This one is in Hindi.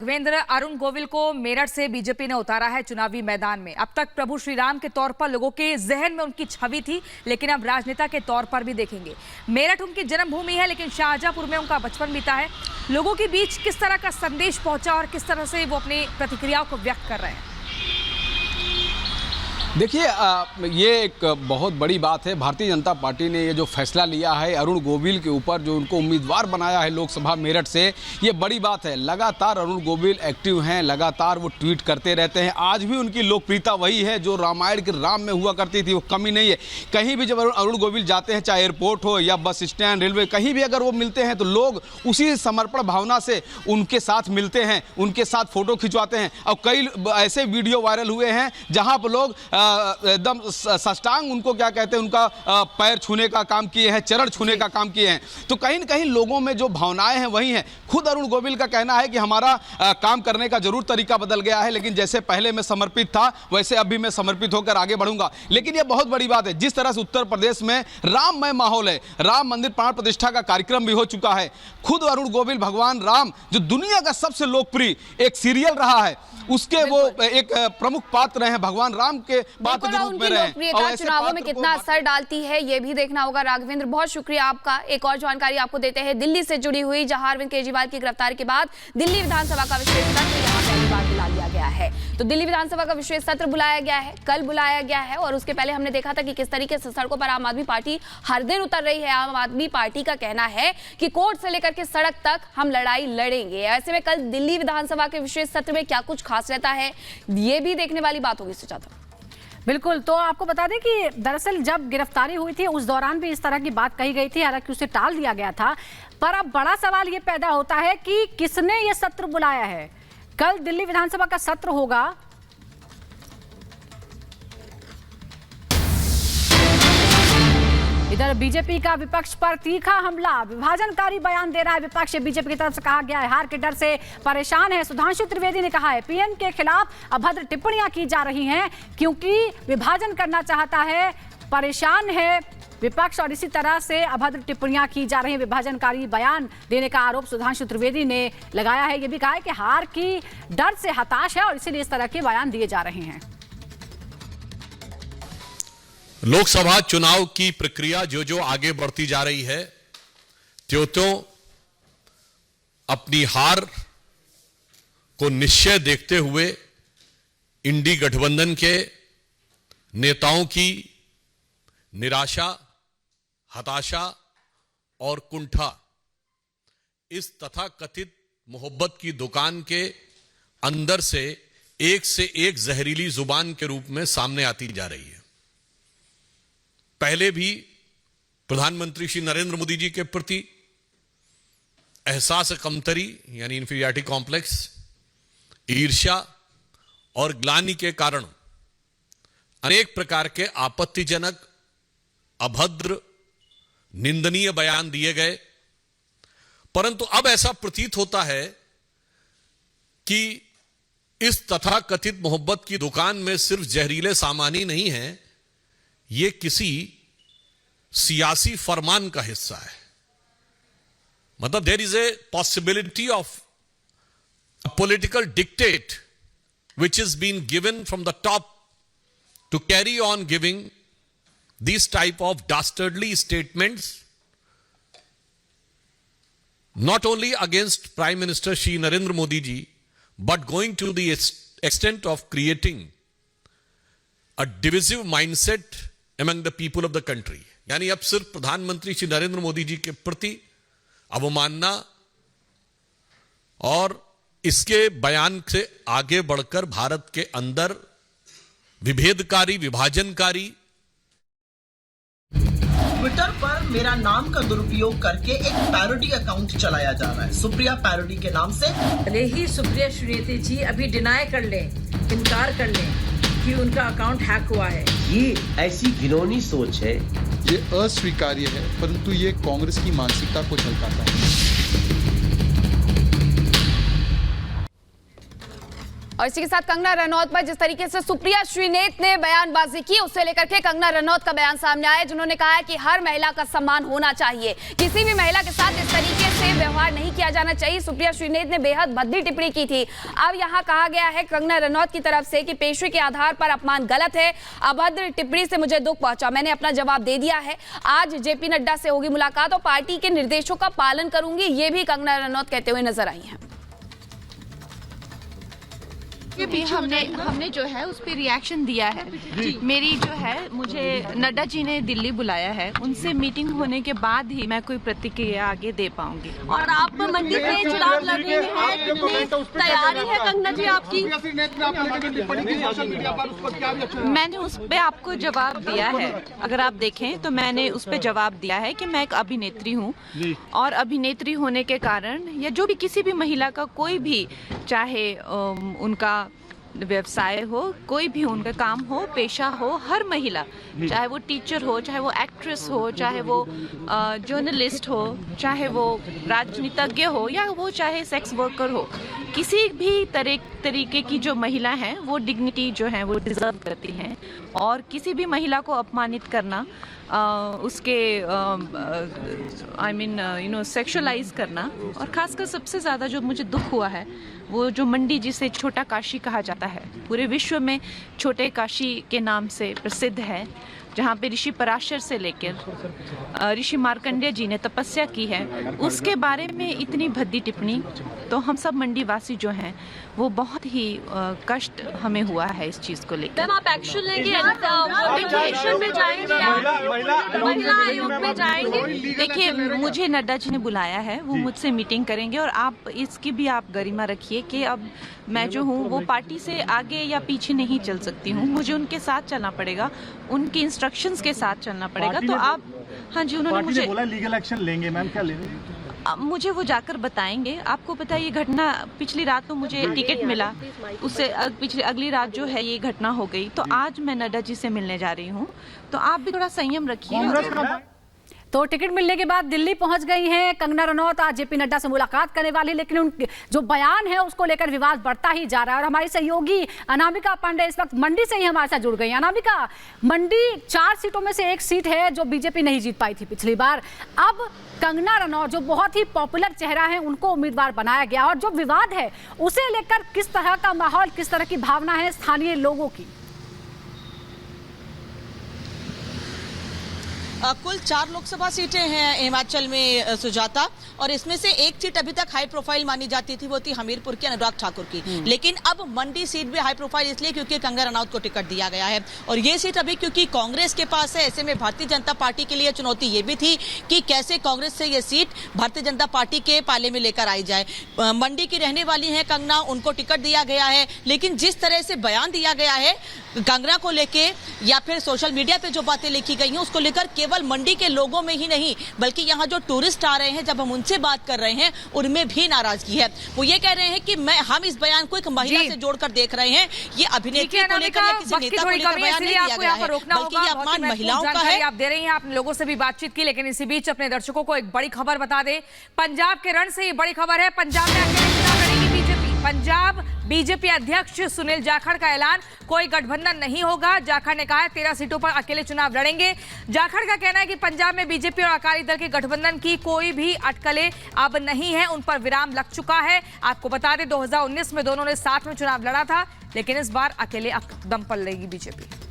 राघवेंद्र, अरुण गोविल को मेरठ से बीजेपी ने उतारा है चुनावी मैदान में। अब तक प्रभु श्री राम के तौर पर लोगों के जहन में उनकी छवि थी, लेकिन अब राजनेता के तौर पर भी देखेंगे। मेरठ उनकी जन्मभूमि है, लेकिन शाहजहांपुर में उनका बचपन बीता है। लोगों के बीच किस तरह का संदेश पहुंचा और किस तरह से वो अपनी प्रतिक्रियाओं को व्यक्त कर रहे हैं? देखिए, ये एक बहुत बड़ी बात है। भारतीय जनता पार्टी ने ये जो फैसला लिया है अरुण गोविल के ऊपर, जो उनको उम्मीदवार बनाया है लोकसभा मेरठ से, ये बड़ी बात है। लगातार अरुण गोविल एक्टिव हैं, लगातार वो ट्वीट करते रहते हैं। आज भी उनकी लोकप्रियता वही है जो रामायण के राम में हुआ करती थी, वो कमी नहीं है। कहीं भी जब अरुण गोविल जाते हैं, चाहे एयरपोर्ट हो या बस स्टैंड, रेलवे, कहीं भी अगर वो मिलते हैं तो लोग उसी समर्पण भावना से उनके साथ मिलते हैं, उनके साथ फोटो खिंचवाते हैं। और कई ऐसे वीडियो वायरल हुए हैं जहाँ पर लोग एकदम साष्टांग, उनको क्या कहते हैं, उनका पैर छूने का काम किए हैं, चरण छूने का काम किए हैं। तो कहीं न कहीं लोगों में जो भावनाएं हैं वही हैं। खुद अरुण गोविल का कहना है कि हमारा काम करने का जरूर तरीका बदल गया है, लेकिन जैसे पहले मैं समर्पित था वैसे अभी मैं समर्पित होकर आगे बढ़ूंगा। लेकिन यह बहुत बड़ी बात है, जिस तरह से उत्तर प्रदेश में राममय माहौल है, राम मंदिर प्राण प्रतिष्ठा का कार्यक्रम भी हो चुका है। खुद अरुण गोविल भगवान राम, जो दुनिया का सबसे लोकप्रिय एक सीरियल रहा है, उसके वो एक प्रमुख पात्र हैं, भगवान राम के पात्र के रूप में रहे। और चुनावों में कितना असर डालती है ये भी देखना होगा। राघवेंद्र, बहुत शुक्रिया आपका। एक और जानकारी आपको देते हैं दिल्ली से जुड़ी हुई, जहां अरविंद केजरीवाल की गिरफ्तारी के बाद दिल्ली विधानसभा का विशेष सत्र यहां पहली बार बुला लिया गया है। तो दिल्ली विधानसभा का विशेष सत्र बुलाया गया है, कल बुलाया गया है। और उसके पहले हमने देखा था कि किस तरीके से सड़कों पर आम आदमी पार्टी हर दिन उतर रही है। आम आदमी पार्टी का कहना है कि कोर्ट से लेकर के सड़क तक हम लड़ाई लड़ेंगे। ऐसे में कल दिल्ली विधानसभा के विशेष सत्र में क्या कुछ खास रहता है, ये भी देखने वाली बात होगी। सुजाता, बिल्कुल। तो आपको बता दें कि दरअसल जब गिरफ्तारी हुई थी उस दौरान भी इस तरह की बात कही गई थी, हालांकि उसे टाल दिया गया था। पर अब बड़ा सवाल ये पैदा होता है कि किसने ये सत्र बुलाया है। कल दिल्ली विधानसभा का सत्र होगा। इधर बीजेपी का विपक्ष पर तीखा हमला, विभाजनकारी बयान दे रहा है विपक्ष। बीजेपी की तरफ से कहा गया है हार के डर से परेशान है। सुधांशु त्रिवेदी ने कहा है पीएम के खिलाफ अभद्र टिप्पणियां की जा रही हैं क्योंकि विभाजन करना चाहता है, परेशान है विपक्ष और इसी तरह से अभद्र टिप्पणियां की जा रही हैं। विभाजनकारी बयान देने का आरोप सुधांशु त्रिवेदी ने लगाया है। यह भी कहा है कि हार की डर से हताश है और इसीलिए इस तरह के बयान दिए जा रहे हैं। लोकसभा चुनाव की प्रक्रिया जो जो आगे बढ़ती जा रही है, त्यों अपनी हार को निश्चय देखते हुए इंडी गठबंधन के नेताओं की निराशा, हताशा और कुंठा इस तथाकथित मोहब्बत की दुकान के अंदर से एक जहरीली जुबान के रूप में सामने आती जा रही है। पहले भी प्रधानमंत्री श्री नरेंद्र मोदी जी के प्रति एहसास कमतरी यानी इंफीरियरिटी कॉम्प्लेक्स, ईर्ष्या और ग्लानि के कारण अनेक प्रकार के आपत्तिजनक, अभद्र, निंदनीय बयान दिए गए। परंतु अब ऐसा प्रतीत होता है कि इस तथाकथित मोहब्बत की दुकान में सिर्फ जहरीले सामान ही नहीं है, ये किसी सियासी फरमान का हिस्सा है। मतलब there is a possibility of a political dictate which is been given from the top to carry on giving this type of dastardly statements not only against Prime Minister Shri Narendra Modi ji, but going to the extent of creating a divisive mindset among the people of the country. यानी अब सिर्फ प्रधानमंत्री श्री नरेंद्र मोदी जी के प्रति अवमानना और इसके बयान से आगे बढ़कर भारत के अंदर विभेदकारी, विभाजनकारी। ट्विटर पर मेरा नाम का दुरुपयोग करके एक पैरोडी अकाउंट चलाया जा रहा है, सुप्रिया पैरोडी के नाम से। भले ही सुप्रिया श्रीनेती जी अभी डिनाई कर लें, इनकार कर लें कि उनका अकाउंट हैक हुआ है, ये ऐसी घिनौनी सोच है, ये अस्वीकार्य है, परंतु ये कांग्रेस की मानसिकता को झलकाता है। और इसी के साथ कंगना रनौत पर जिस तरीके से सुप्रिया श्रीनेत ने बयानबाजी की, उससे लेकर के कंगना रनौत का बयान सामने आया, जिन्होंने कहा है कि हर महिला का सम्मान होना चाहिए, किसी भी महिला के साथ इस तरीके से व्यवहार नहीं किया जाना चाहिए। सुप्रिया श्रीनेत ने बेहद भद्दी टिप्पणी की थी। अब यहाँ कहा गया है कंगना रनौत की तरफ से कि पेशे के आधार पर अपमान गलत है, अभद्र टिप्पणी से मुझे दुख पहुंचा, मैंने अपना जवाब दे दिया है, आज जेपी नड्डा से होगी मुलाकात और पार्टी के निर्देशों का पालन करूंगी, ये भी कंगना रनौत कहते हुए नजर आई हैं। हमने जो है उस पर रिएक्शन दिया है। मेरी जो है, मुझे नड्डा जी ने दिल्ली बुलाया है, उनसे मीटिंग होने के बाद ही मैं कोई प्रतिक्रिया आगे दे पाऊंगी। और आप मंडी से चुनाव लड़ रही हैं, कितनी तैयारी है कंगना जी आपकी? मैंने उस पर आपको जवाब दिया है, अगर आप देखें तो मैंने उस पर जवाब दिया है कि मैं एक अभिनेत्री हूँ और अभिनेत्री होने के कारण या जो भी किसी भी महिला का कोई भी, चाहे उनका व्यवसाय हो, कोई भी उनका काम हो, पेशा हो, हर महिला, चाहे वो टीचर हो, चाहे वो एक्ट्रेस हो, चाहे वो जर्नलिस्ट हो, चाहे वो राजनीतिज्ञ हो या वो चाहे सेक्स वर्कर हो, किसी भी तरीके की जो महिला हैं वो डिग्निटी जो है वो डिजर्व करती हैं। और किसी भी महिला को अपमानित करना, उसके सेक्सुअलाइज करना, और खासकर सबसे ज़्यादा जो मुझे दुख हुआ है वो जो मंडी जिसे छोटा काशी कहा जाता है, पूरे विश्व में छोटे काशी के नाम से प्रसिद्ध है, जहाँ पे ऋषि पराशर से लेकर ऋषि मार्कंडेय जी ने तपस्या की है, उसके बारे में इतनी भद्दी टिप्पणी, तो हम सब मंडी वासी जो हैं वो बहुत ही कष्ट हमें हुआ है इस चीज़ को लेकर। मैम आप एक्शन लेंगे, एक्शन में जाएंगे, महिला आयोग में जाएंगे? देखिए, मुझे नड्डा जी ने बुलाया है, वो मुझसे मीटिंग करेंगे और आप इसकी भी आप गरिमा रखिए कि अब मैं जो हूँ वो पार्टी से आगे या पीछे नहीं चल सकती हूँ, मुझे उनके साथ चलना पड़ेगा, उनके इंस्ट्रक्शंस के साथ चलना पड़ेगा। तो आप, हाँ जी, उन्होंने मुझे बोला लीगल एक्शन लेंगे, मैम क्या लेंगे? मुझे वो जाकर बताएंगे। आपको पता है ये घटना, पिछली रात तो मुझे टिकट मिला, उससे अगली रात जो है ये घटना हो गई, तो आज मैं नड्डा जी से मिलने जा रही हूँ, तो आप भी थोड़ा संयम रखिए। तो टिकट मिलने के बाद दिल्ली पहुंच गई हैं कंगना रनौत, आज जेपी नड्डा से मुलाकात करने वाली, लेकिन उनके जो बयान है उसको लेकर विवाद बढ़ता ही जा रहा है। और हमारी सहयोगी अनामिका पांडे इस वक्त मंडी से ही हमारे साथ जुड़ गई। अनामिका, मंडी 4 सीटों में से एक सीट है जो बीजेपी नहीं जीत पाई थी पिछली बार, अब कंगना रनौत जो बहुत ही पॉपुलर चेहरा है उनको उम्मीदवार बनाया गया, और जो विवाद है उसे लेकर किस तरह का माहौल, किस तरह की भावना है स्थानीय लोगों की? कुल 4 लोकसभा सीटें हैं हिमाचल में सुजाता, और इसमें से एक सीट अभी तक हाई प्रोफाइल मानी जाती थी, वो थी हमीरपुर की अनुराग ठाकुर की। लेकिन अब मंडी सीट भी हाई प्रोफाइल इसलिए क्योंकि कंगना रनौत को टिकट दिया गया है, और ये सीट अभी क्योंकि कांग्रेस के पास है, ऐसे में भारतीय जनता पार्टी के लिए चुनौती ये भी थी कि कैसे कांग्रेस से ये सीट भारतीय जनता पार्टी के पाले में लेकर आई जाए। मंडी की रहने वाली है कंगना, उनको टिकट दिया गया है, लेकिन जिस तरह से बयान दिया गया है कंगना को लेके या फिर सोशल मीडिया पे जो बातें लिखी गई हैं उसको लेकर केवल मंडी के लोगों में ही नहीं बल्कि यहाँ जो टूरिस्ट आ रहे हैं, जब हम उनसे बात कर रहे हैं, उनमें भी नाराजगी है। वो ये कह रहे हैं कि हम इस बयान को एक महिला से जोड़कर देख रहे हैं, ये अभिनेत्री को लेकर या किसी नेता को लेकर बयान नहीं दिया गया है, बल्कि ये अपमान महिलाओं का है। आप दे रही हैं, आपने लोगों से भी बातचीत की, लेकिन इसी बीच अपने दर्शकों को एक बड़ी खबर बता दें। पंजाब के रण से ये बड़ी खबर है, पंजाब में अकेले चुनाव लड़ेगी बीजेपी। पंजाब बीजेपी अध्यक्ष सुनील जाखड़ का ऐलान, कोई गठबंधन नहीं होगा। जाखड़ ने कहा है 13 सीटों पर अकेले चुनाव लड़ेंगे। जाखड़ का कहना है कि पंजाब में बीजेपी और अकाली दल के गठबंधन की कोई भी अटकलें अब नहीं है, उन पर विराम लग चुका है। आपको बता दें 2019 में दोनों ने साथ में चुनाव लड़ा था, लेकिन इस बार अकेले दम पर लड़ेगी बीजेपी।